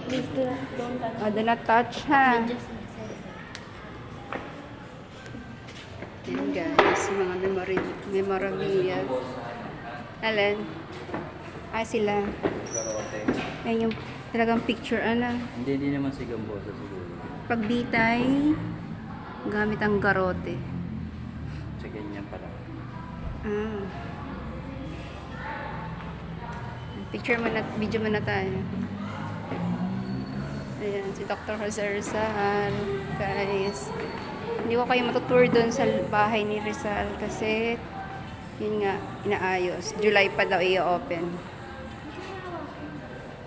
Please don't touch. Oh, do not touch, ha? Just Yan guys, mga memorabilia. Alin? Sila. Yan yung talagang picture, Hindi naman si Gambosa siguro. Pagbitay, gamit ang garote. Sa ganyan pala. Ah. Picture mo na, video mo na tayo. Ayan, si Dr. Jose Rizal. Guys, hindi ko kayo matutour doon sa bahay ni Rizal kasi yun nga, inaayos. July pa daw i-open.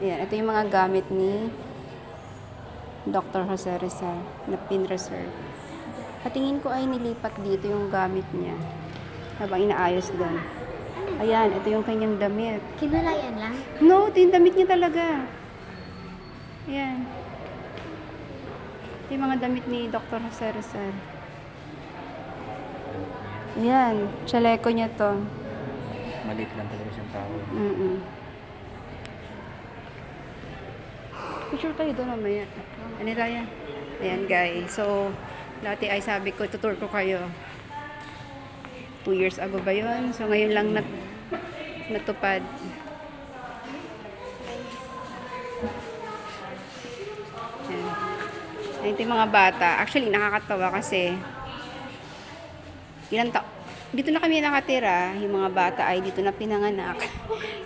Ayan, ito yung mga gamit ni Dr. Jose Rizal na pin-reserve. Patingin ko ay nilipat dito yung gamit niya habang inaayos doon. Ayan, ito yung kanyang damit. kinulayan lang. No, ito yung damit niya talaga. Ayan. Ito yung mga damit ni Dr. Jose Rizal. Ayan, chaleco niya to. Maliit lang talaga siyang tao. Picture kayo doon mamaya. Ano tayo? Ayan guys. So, dati ay sabi ko, tutur ko kayo. 2 years ago ba yun? So, ngayon lang natupad. Ayan. Ayan, ito yung mga bata. Actually, nakakatawa kasi dito na kami nakatira. Yung mga bata ay dito na pinanganak.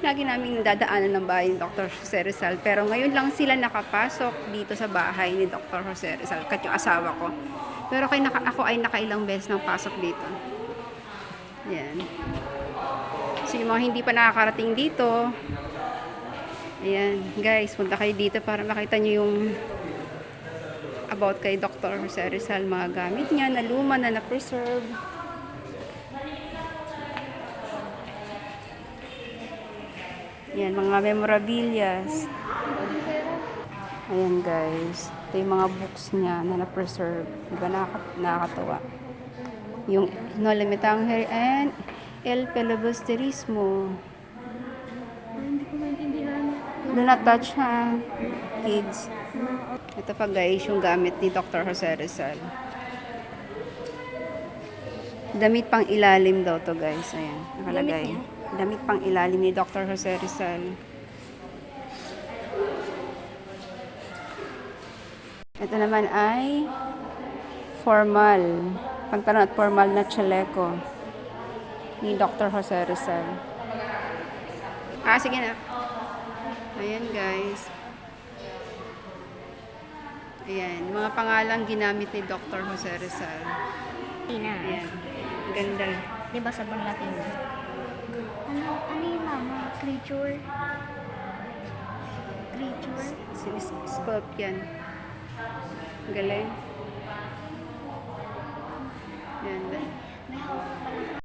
Lagi namin dadaanan ng bahay ni Dr. Jose Rizal. Pero ngayon lang sila nakapasok dito sa bahay ni Dr. Jose Rizal. Kat yung asawa ko. Pero ako ay nakailang beses nang pasok dito. Yan. So yung mga hindi pa nakakarating dito, ayan, guys, punta kayo dito para makita nyo yung about kay Dr. Jose Rizal, mga gamit niya na luma na na-preserve. Yan, mga memorabilias. Ayan guys, ito yung mga books niya na na-preserve. Diba nakakatawa? Yung No Limitang and El Filibusterismo. Hindi ko maintindihan. Do not touch, ha, kids. Ito pa guys, yung gamit ni Dr. Jose Rizal. Damit pang ilalim daw to guys. Ayan, nakalagay. Damit pang ilalim ni Dr. Jose Rizal. Ito naman ay formal. Pantalon at formal na chaleco ni Dr. Jose Rizal. Sige na. Ayan guys. Ayan, mga pangalang ginamit ni Dr. Jose Rizal. Tina. Ayan, ganda. Di ba sabang Latin? Ano yung mama? Creature? Scorpion. Galing. Yan. May hawak pala.